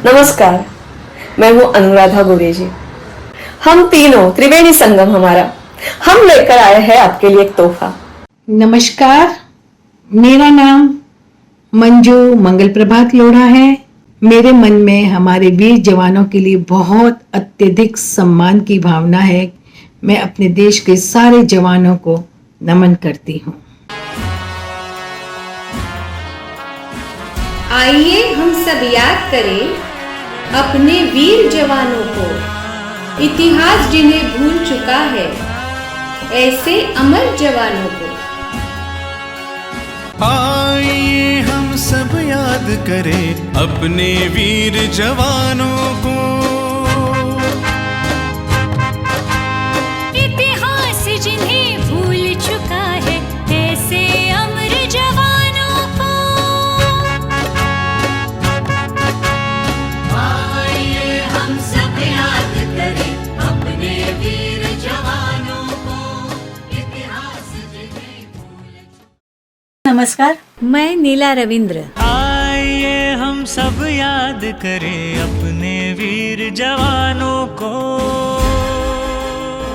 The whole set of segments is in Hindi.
नमस्कार, मैं हूं अनुराधा गोरे जी। हम तीनों त्रिवेणी संगम हमारा, हम लेकर आए हैं आपके लिए एक तोहफा। नमस्कार, मेरा नाम मंजू मंगल प्रभात लोढ़ा है। मेरे मन में हमारे वीर जवानों के लिए बहुत अत्यधिक सम्मान की भावना है। मैं अपने देश के सारे जवानों को नमन करती हूँ। आइए हम सब याद करें अपने वीर जवानों को। इतिहास जिन्हें भूल चुका है, ऐसे अमर जवानों को। आइए हम सब याद करें अपने वीर जवानों को। इतिहास जिन्हें भूल चुका है, ऐसे अमर जवानों को। आइए हम सब याद करें अपने वीर जवानों को। इतिहास जिन्हें भूल। नमस्कार, मैं नीला रविंद्र। आइए हम सब याद करें अपने वीर जवानों को।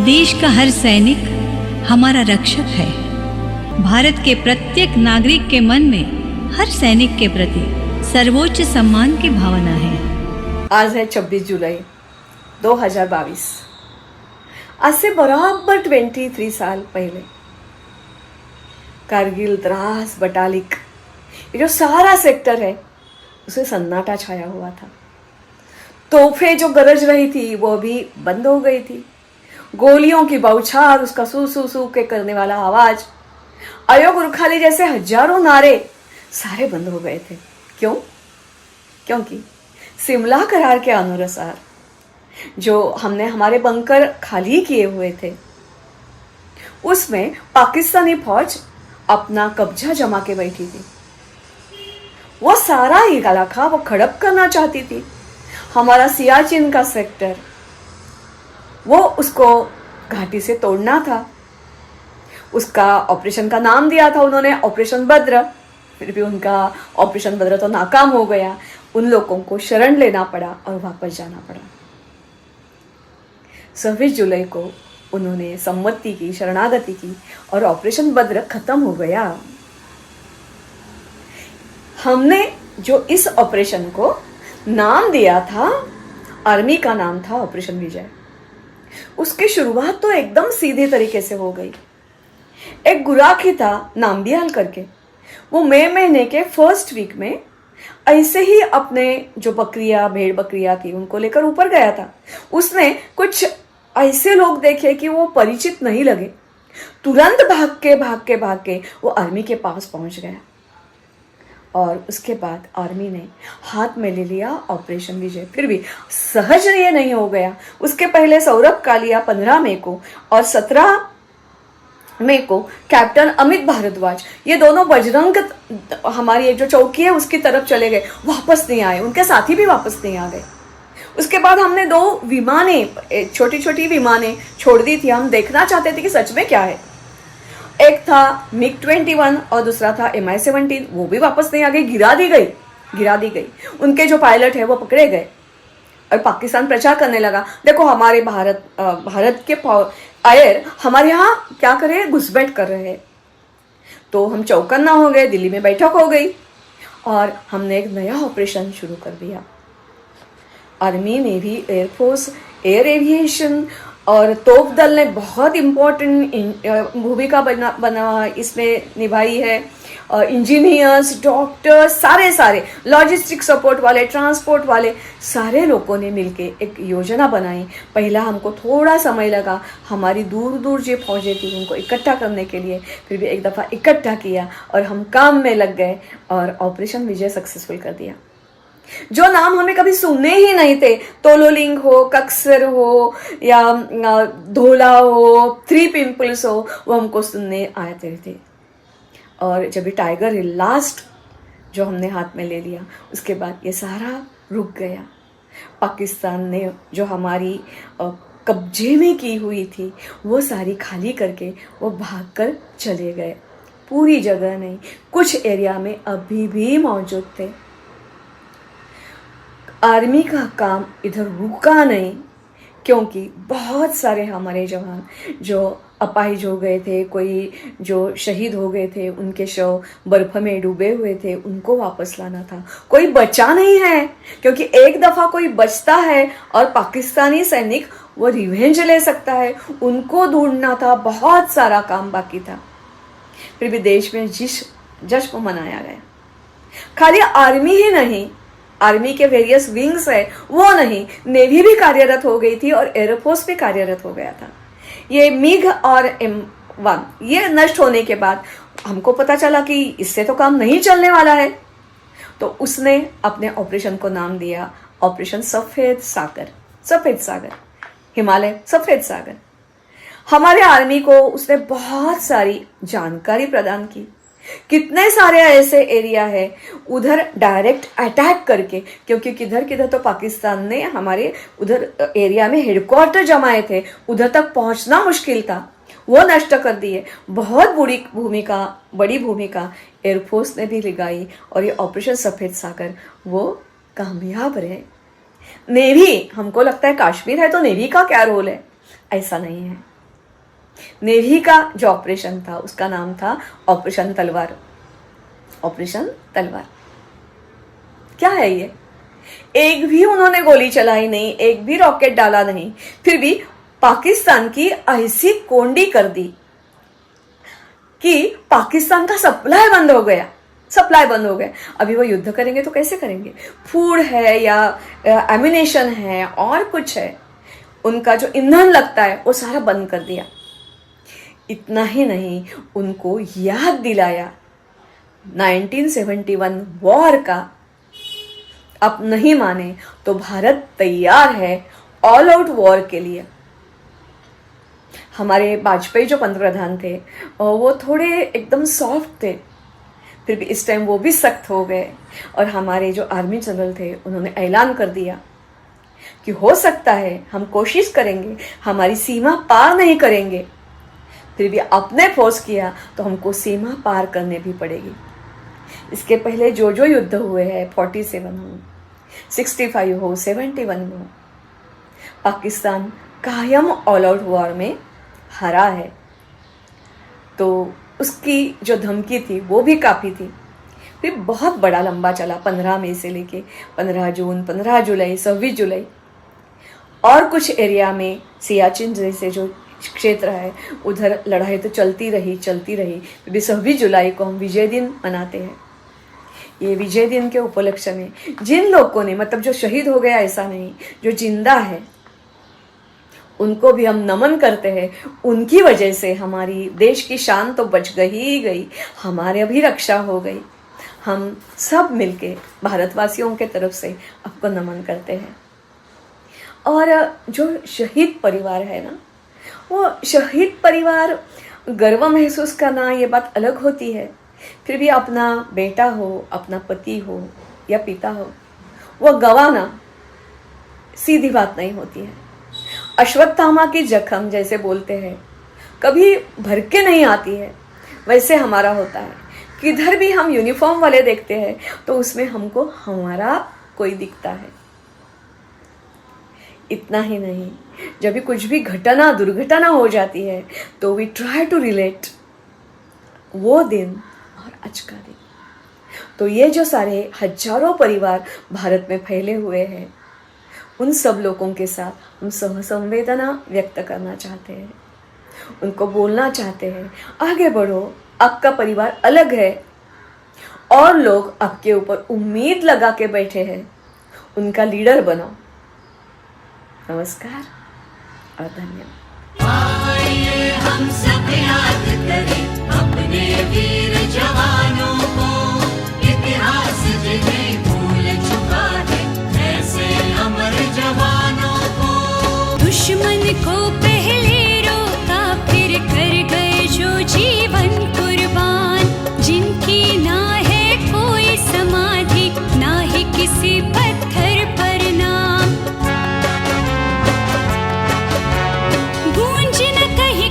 देश का हर सैनिक हमारा रक्षक है। भारत के प्रत्येक नागरिक के मन में हर सैनिक के प्रति सर्वोच्च सम्मान की भावना है। आज है 26 जुलाई 2022। आज से बराबर 23 साल पहले कारगिल, द्रास, बटालिक, ये जो सारा सेक्टर है उसे सन्नाटा छाया हुआ था। तोहफे जो गरज रही थी वो भी बंद हो गई थी। गोलियों की बौछार, उसका सू सू सू के करने वाला आवाज, अयोग उरखाली जैसे हजारों नारे सारे बंद हो गए थे। क्यों? क्योंकि शिमला करार के अनुसार जो हमने हमारे बंकर खाली किए हुए थे उसमें पाकिस्तानी फौज अपना कब्जा जमा के बैठी थी। वो सारा इलाका वो खड़प करना चाहती थी। हमारा सियाचिन का सेक्टर, वो उसको घाटी से तोड़ना था। उसका ऑपरेशन का नाम दिया था उन्होंने ऑपरेशन बद्र। फिर भी उनका ऑपरेशन बद्र तो नाकाम हो गया। उन लोगों को शरण लेना पड़ा और वापस जाना पड़ा। 26 जुलाई को उन्होंने सम्मति की, शरणागति की और ऑपरेशन बद्र खत्म हो गया। हमने जो इस ऑपरेशन को नाम दिया था, आर्मी का नाम था ऑपरेशन विजय। उसकी शुरुआत तो एकदम सीधे तरीके से हो गई। एक गुराखी था नाम्बियाल करके, वो मई महीने के फर्स्ट वीक में ऐसे ही अपने जो बकरियां, भेड़ बकरियां थी उनको लेकर ऊपर गया था। उसने कुछ ऐसे लोग देखे कि वो परिचित नहीं लगे। तुरंत भाग के वो आर्मी के पास पहुंच गया और उसके बाद आर्मी ने हाथ में ले लिया ऑपरेशन विजय। फिर भी सहज ये नहीं हो गया। उसके पहले सौरभ कालिया 15 मई को और 17 मई को कैप्टन अमित भारद्वाज, ये दोनों बजरंग हमारी जो चौकी है उसकी तरफ चले गए, वापस नहीं आए। उनके साथी भी वापस नहीं आ गए। उसके बाद हमने 2 विमानें, छोटी छोटी विमानें छोड़ दी थी। हम देखना चाहते थे कि सच में क्या है। एक था MiG-21 और दूसरा था Mi-17। वो भी वापस नहीं आ गई, गिरा दी गई। उनके जो पायलट है वो पकड़े गए और पाकिस्तान प्रचार करने लगा, देखो हमारे भारत के आयर हमारे यहाँ क्या करे, घुसपैठ कर रहे हैं। तो हम चौकन्ना हो गए। दिल्ली में बैठक हो गई और हमने एक नया ऑपरेशन शुरू कर दिया। Army, navy, air force, air aviation और तोप दल ने बहुत इम्पोर्टेंट भूमिका बना इसमें निभाई है। इंजीनियर्स, डॉक्टर्स, सारे लॉजिस्टिक सपोर्ट वाले, ट्रांसपोर्ट वाले, सारे लोगों ने मिलके एक योजना बनाई। पहला हमको थोड़ा समय लगा, हमारी दूर दूर जो फौजें थी उनको इकट्ठा करने के लिए। फिर भी एक दफ़ा इकट्ठा किया और हम काम में लग गए और ऑपरेशन विजय सक्सेसफुल कर दिया। जो नाम हमें कभी सुनने ही नहीं थे, तोलोलिंग हो, कक्सर हो या धोला हो, 3 पिंपल्स हो, वो हमको सुनने आते थे। और जब ये टाइगर हिल लास्ट जो हमने हाथ में ले लिया, उसके बाद ये सारा रुक गया। पाकिस्तान ने जो हमारी कब्जे में की हुई थी वो सारी खाली करके वो भागकर चले गए। पूरी जगह नहीं, कुछ एरिया में अभी भी मौजूद थे। आर्मी का काम इधर रुका नहीं, क्योंकि बहुत सारे हमारे जवान जो अपाहिज हो गए थे, कोई जो शहीद हो गए थे, उनके शव बर्फ में डूबे हुए थे, उनको वापस लाना था। कोई बचा नहीं है, क्योंकि एक दफा कोई बचता है और पाकिस्तानी सैनिक वो रिवेंज ले सकता है, उनको ढूंढना था। बहुत सारा काम बाकी था, फिर भी देश में जश्न मनाया गया। खाली आर्मी ही नहीं, आर्मी के वेरियस विंग्स है वो नहीं, नेवी भी कार्यरत हो गई थी और एयरफोर्स भी कार्यरत हो गया था। ये मिग और M1 ये नष्ट होने के बाद हमको पता चला कि इससे तो काम नहीं चलने वाला है, तो उसने अपने ऑपरेशन को नाम दिया ऑपरेशन सफेद सागर। सफेद सागर, हिमालय सफेद सागर। हमारे आर्मी को उसने बहुत सारी जानकारी प्रदान की। कितने सारे ऐसे एरिया है उधर डायरेक्ट अटैक करके, क्योंकि किधर किधर तो पाकिस्तान ने हमारे उधर एरिया में हेडक्वार्टर जमाए थे, उधर तक पहुंचना मुश्किल था, वो नष्ट कर दिए। बहुत बड़ी भूमिका एयरफोर्स ने भी लगाई और ये ऑपरेशन सफेद सागर वो कामयाब रहे। नेवी, हमको लगता है कश्मीर है तो नेवी का क्या रोल है, ऐसा नहीं है। नेवी का जो ऑपरेशन था उसका नाम था ऑपरेशन तलवार। ऑपरेशन तलवार क्या है ये? एक भी उन्होंने गोली चलाई नहीं, एक भी रॉकेट डाला नहीं, फिर भी पाकिस्तान की ऐसी कोंडी कर दी कि पाकिस्तान का सप्लाई बंद हो गया। अभी वो युद्ध करेंगे तो कैसे करेंगे? फूड है या एम्यूनेशन है और कुछ है, उनका जो ईंधन लगता है वो सारा बंद कर दिया। इतना ही नहीं, उनको याद दिलाया 1971 वॉर का। आप नहीं माने तो भारत तैयार है ऑल आउट वॉर के लिए। हमारे वाजपेयी जो पंतप्रधान थे वो थोड़े एकदम सॉफ्ट थे, फिर भी इस टाइम वो भी सख्त हो गए और हमारे जो आर्मी जनरल थे उन्होंने ऐलान कर दिया कि हो सकता है हम कोशिश करेंगे, हमारी सीमा पार नहीं करेंगे, फिर भी आपने फोर्स किया तो हमको सीमा पार करने भी पड़ेगी। इसके पहले जो युद्ध हुए हैं 47 हो, 65 हो, 71 हो, पाकिस्तान कायम ऑल आउट वॉर में हारा है। तो उसकी जो धमकी थी वो भी काफ़ी थी। फिर बहुत बड़ा लंबा चला, 15 मई से लेके 15 जून, 15 जुलाई, 26 जुलाई, और कुछ एरिया में सियाचिन जैसे जो क्षेत्र है उधर लड़ाई तो चलती रही। 26 जुलाई को हम विजय दिन मनाते हैं। ये विजय दिन के उपलक्ष्य में जिन लोगों ने, मतलब जो शहीद हो गया ऐसा नहीं, जो जिंदा है उनको भी हम नमन करते हैं। उनकी वजह से हमारी देश की शान तो बच गई, हमारे भी रक्षा हो गई। हम सब मिलके भारतवासियों के तरफ से आपको नमन करते हैं। और जो शहीद परिवार है ना, वो शहीद परिवार गर्व महसूस करना ये बात अलग होती है, फिर भी अपना बेटा हो, अपना पति हो या पिता हो, वो गंवाना सीधी बात नहीं होती है। अश्वत्थामा की जख्म जैसे बोलते हैं, कभी भर के नहीं आती है, वैसे हमारा होता है। किधर भी हम यूनिफॉर्म वाले देखते हैं तो उसमें हमको हमारा कोई दिखता है। इतना ही नहीं, जब भी कुछ भी दुर्घटना हो जाती है तो वी ट्राई टू रिलेट वो दिन और आज का दिन। तो ये जो सारे हजारों परिवार भारत में फैले हुए हैं, उन सब लोगों के साथ हम सहसंवेदना व्यक्त करना चाहते हैं, उनको बोलना चाहते हैं, आगे बढ़ो, आपका परिवार अलग है और लोग आपके ऊपर उम्मीद लगा के बैठे हैं, उनका लीडर बनो। नमस्कार और धन्यवाद। आइए हम सब याद करें अपने वीर जवानों को, इतिहास जिन्हें भूल चुका है, ऐसे अमर जवानों को। दुश्मन को पहले रोका, फिर कर गए जो जीवन कुर्बान, जिनकी ना है कोई समाधि, ना ही किसी पत्थर पर नाम। गूंज न कहीं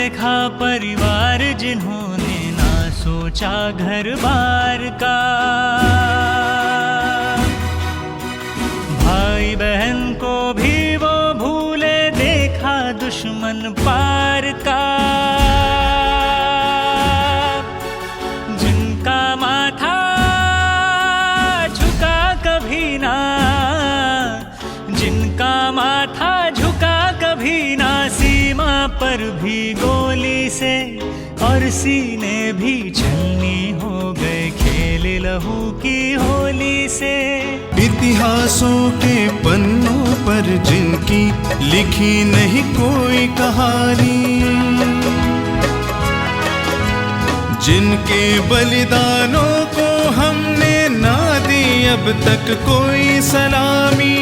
देखा परिवार जिन्होंने ना सोचा घर बार का, भाई बहन को भी वो भूले, देखा दुश्मन पार का। जिनका माथा झुका कभी ना, जिनका माथा झुका कभी ना, सीमा पर भी गोली से और सीने भी छलनी हो गए, खेल लहू की होली से। इतिहासों के पन्नों पर जिनकी लिखी नहीं कोई कहानी, जिनके बलिदानों को हमने ना दी अब तक कोई सलामी,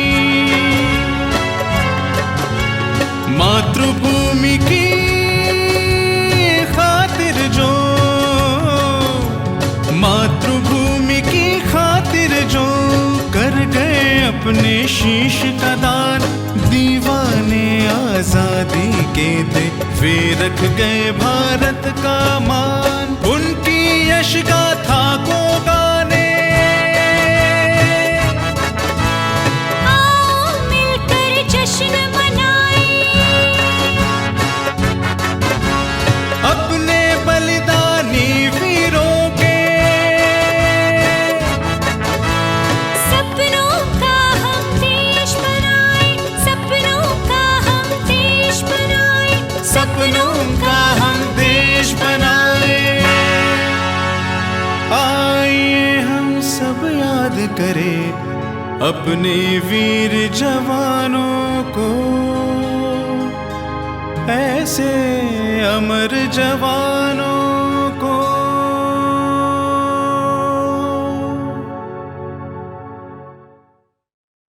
मातृभूमि की खातिर जो, मातृभूमि की खातिर जो कर गए अपने शीश का दान, दीवाने आजादी के थे वे रख गए भारत का मान। उनकी यश गाथा को गाने आओ मिलकर जश्न मनाएं, अपने बलिदानी वीरों के सपनों का हम देश बनाएं, सपनों का हम देश बनाएं, सपनों का हम देश बनाए। आइए हम सब याद करें अपने वीर जवानों को, ऐसे अमर जवानों